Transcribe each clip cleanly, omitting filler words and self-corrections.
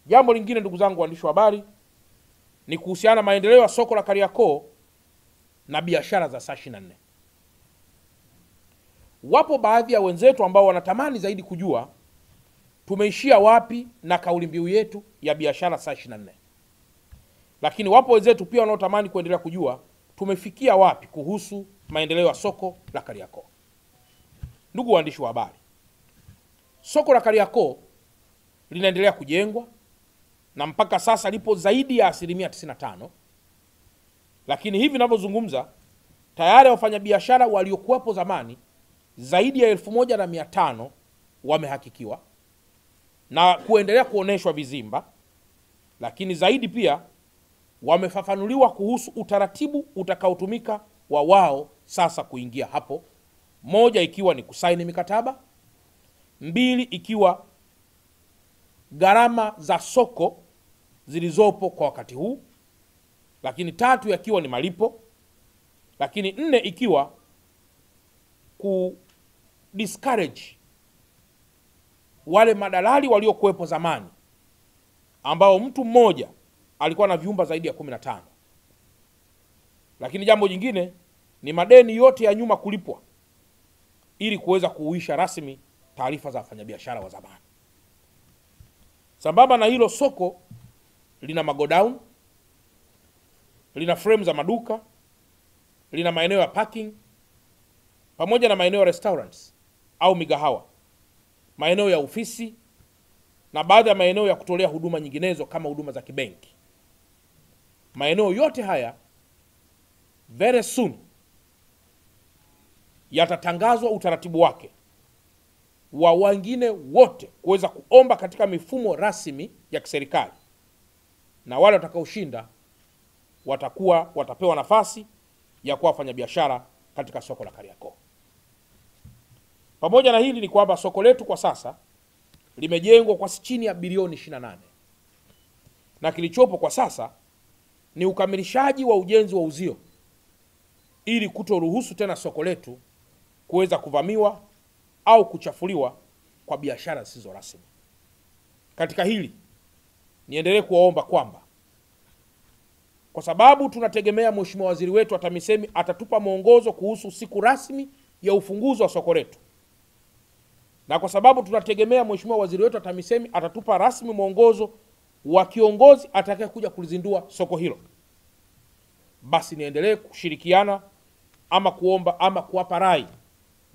Jambo lingine ndugu zangu waandishi wa habari ni kuhusiana maendeleo ya soko la Kariakoo na biashara za saa 24. Wapo baadhi ya wenzetu ambao wanatamani zaidi kujua tumeishia wapi na kauli mbiu yetu ya biashara saa 24. Lakini wapo wenzetu pia wanaotamani kuendelea kujua tumefikia wapi kuhusu maendeleo ya soko la Kariakoo. Ndugu waandishi wa habari, soko la Kariakoo linaendelea kujengwa na mpaka sasa lipo zaidi ya 95%. Lakini hivi ninavyozungumza tayari wafanyabiashara waliokuwepo zamani zaidi ya 1500 wamehakikiwa na kuendelea kuoneshwa vizimba, lakini zaidi pia wamefafanuliwa kuhusu utaratibu utakaotumika wa wao sasa kuingia hapo. Moja ikiwa ni kusaini mikataba, mbili ikiwa gharama za soko zilizopo kwa wakati huu, lakini tatu yakiwa ni malipo, lakini nne ikiwa ku discourage wale madalali waliokuwepo zamani ambao mtu mmoja alikuwa na vyumba zaidi ya 15. Lakini jambo jingine ni madeni yote ya nyuma kulipwa ili kuweza kuuisha rasmi taarifa za wafanyabiashara wa zamani. Sambamba na hilo, soko lina magodown, lina frame za maduka, lina maeneo ya parking pamoja na maeneo ya restaurants au migahawa, maeneo ya ofisi na baadhi ya maeneo ya kutolea huduma nyinginezo kama huduma za kibenki. Maeneo yote haya very soon yatatangazwa utaratibu wake wa wengine wote kuweza kuomba katika mifumo rasmi ya kiserikali, na wale watakaoshinda watapewa nafasi ya kuwa wafanyabiashara katika soko la Kariakoo. Pamoja na hili ni kwamba soko letu kwa sasa limejengwa kwa chini ya bilioni 28, na kilichopo kwa sasa ni ukamilishaji wa ujenzi wa uzio ili kutoruhusu tena soko letu kuweza kuvamiwa au kuchafuliwa kwa biashara zisizo rasmi. Katika hili niendelee kuwaomba kwamba kwa sababu tunategemea Mheshimiwa Waziri wetu wa TAMISEMI atatupa mwongozo kuhusu siku rasmi ya ufunguzi wa soko letu, na kwa sababu tunategemea Mheshimiwa Waziri wetu wa TAMISEMI atatupa rasmi mwongozo wa kiongozi atakaye kuja kulizindua soko hilo, basi niendelee kushirikiana ama kuomba ama kuwapa rai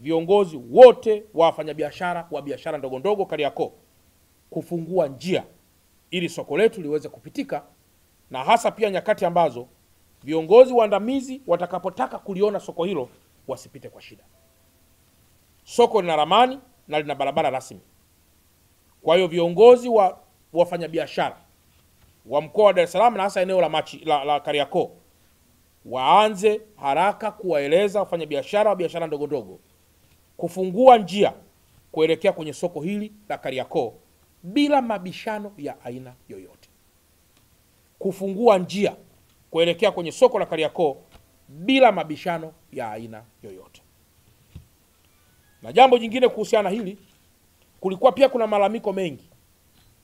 viongozi wote wa wafanyabiashara wa biashara ndogo ndogo Kariakoo kufungua njia ili soko letu liweze kupitika, na hasa pia nyakati ambazo viongozi waandamizi watakapotaka kuliona soko hilo wasipite kwa shida. Soko lina ramani na lina barabara rasmi. Kwa hiyo viongozi wa wafanyabiashara wa mkoa wa Dar es Salaam na hasa eneo la Kariakoo waanze haraka kuwaeleza wafanyabiashara wa biashara ndogo ndogo kufungua njia kuelekea kwenye soko hili la Kariakoo bila mabishano ya aina yoyote. Kufungua njia kuelekea kwenye soko la Kariakoo bila mabishano ya aina yoyote. Na jambo jingine kuhusiana hili, kulikuwa pia kuna malalamiko mengi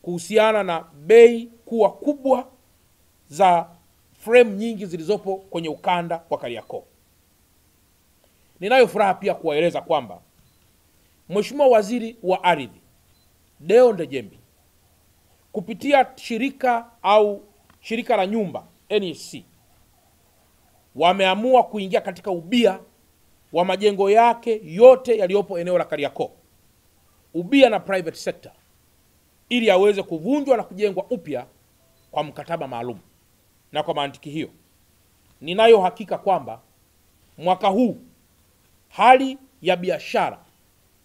kuhusiana na bei kuwa kubwa za frame nyingi zilizopo kwenye ukanda wa Kariakoo. Ninayo furaha pia kuwaeleza kwamba Mheshimiwa Waziri wa Ardhi Deo Ndejembi kupitia shirika la nyumba NEC wameamua kuingia katika ubia wa majengo yake yote yaliyopo eneo la Kariakoo, ubia na private sector, ili aweze kuvunjwa na kujengwa upya kwa mkataba maalum. Na kwa mantiki hiyo ninayo hakika kwamba mwaka huu hali ya biashara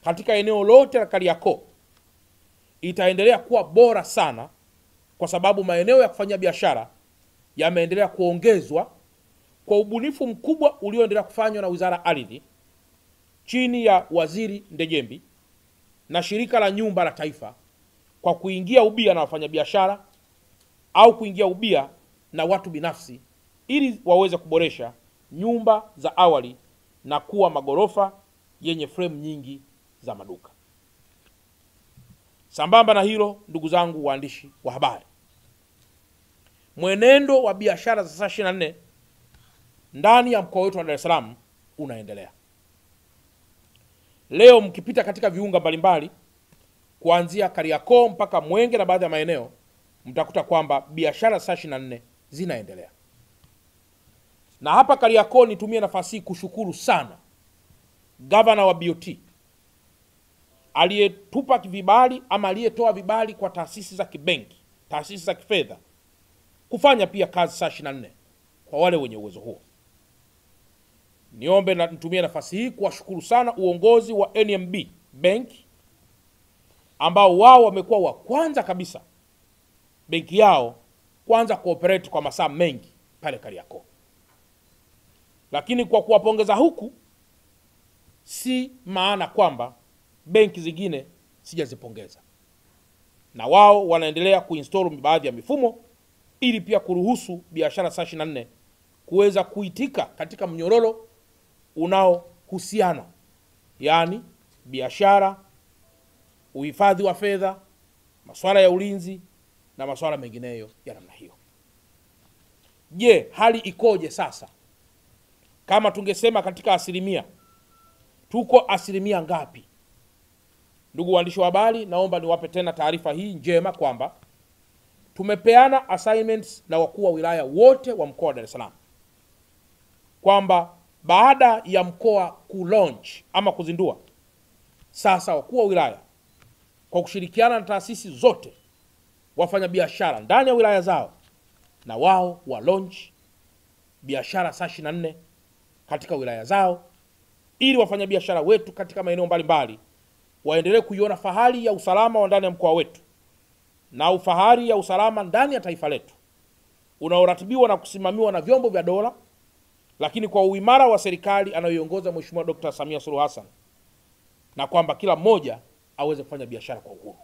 katika eneo lote la Kariakoo itaendelea kuwa bora sana, kwa sababu maeneo ya kufanya biashara yameendelea kuongezwa kwa ubunifu mkubwa ulioendelea kufanywa na Wizara ya Ardhi chini ya Waziri Ndejembi na Shirika la Nyumba la Taifa, kwa kuingia ubia na wafanyabiashara au kuingia ubia na watu binafsi ili waweze kuboresha nyumba za awali na kuwa magorofa yenye frame nyingi za maduka. Sambamba na hilo, ndugu zangu waandishi wa habari, mwenendo wa biashara za saa 24 ndani ya mkoa wetu wa Dar es Salaam unaendelea. Leo mkipita katika viunga mbalimbali kuanzia Kariakoo mpaka Mwenge na baadhi ya maeneo, mtakuta kwamba biashara saa 24 zinaendelea. Na hapa Kariakoo nitumie nafasi hii kushukuru sana gavana wa BOT aliyetupa vibali ama aliyetoa vibali kwa taasisi za kibenki, taasisi za kifedha kufanya pia kazi saa 24 kwa wale wenye uwezo huo. Niombe na nitumie nafasi hii kuwashukuru sana uongozi wa NMB Bank ambao wao wamekuwa wa kwanza kabisa benki yao kwanza cooperate kwa masaa mengi pale Kariakoo. Lakini kwa kuwapongeza huku si maana kwamba benki zingine sijazipongeza. Na wao wanaendelea kuinstall baadhi ya mifumo ili pia kuruhusu biashara saa 24 kuweza kuitika katika mnyororo unaohusiana, yani biashara, uhifadhi wa fedha, masuala ya ulinzi na masuala mengineyo ya namna hiyo. Je, hali ikoje sasa? Kama tungesema katika asilimia, tuko asilimia ngapi? Ndugu waandishi wa habari, naomba niwape tena taarifa hii njema kwamba tumepeana assignments na wakuu wa wilaya wote wa mkoa wa Dar es Salaam kwamba baada ya mkoa kulaunch ama kuzindua, sasa wakuu wa wilaya kwa kushirikiana na taasisi zote wafanya biashara ndani ya wilaya zao na wao wa launch biashara saa 24 katika wilaya zao, ili wafanya biashara wetu katika maeneo mbalimbali waendelee kuiona fahari ya usalama wa ndani ya mkoa wetu na ufahari ya usalama ndani ya taifa letu unaoratibiwa na kusimamiwa na vyombo vya dola, lakini kwa uimara wa serikali anayoiongoza Mheshimiwa Dr. Samia Suluhu Hassan, na kwamba kila mmoja aweze kufanya biashara kwa uhuru.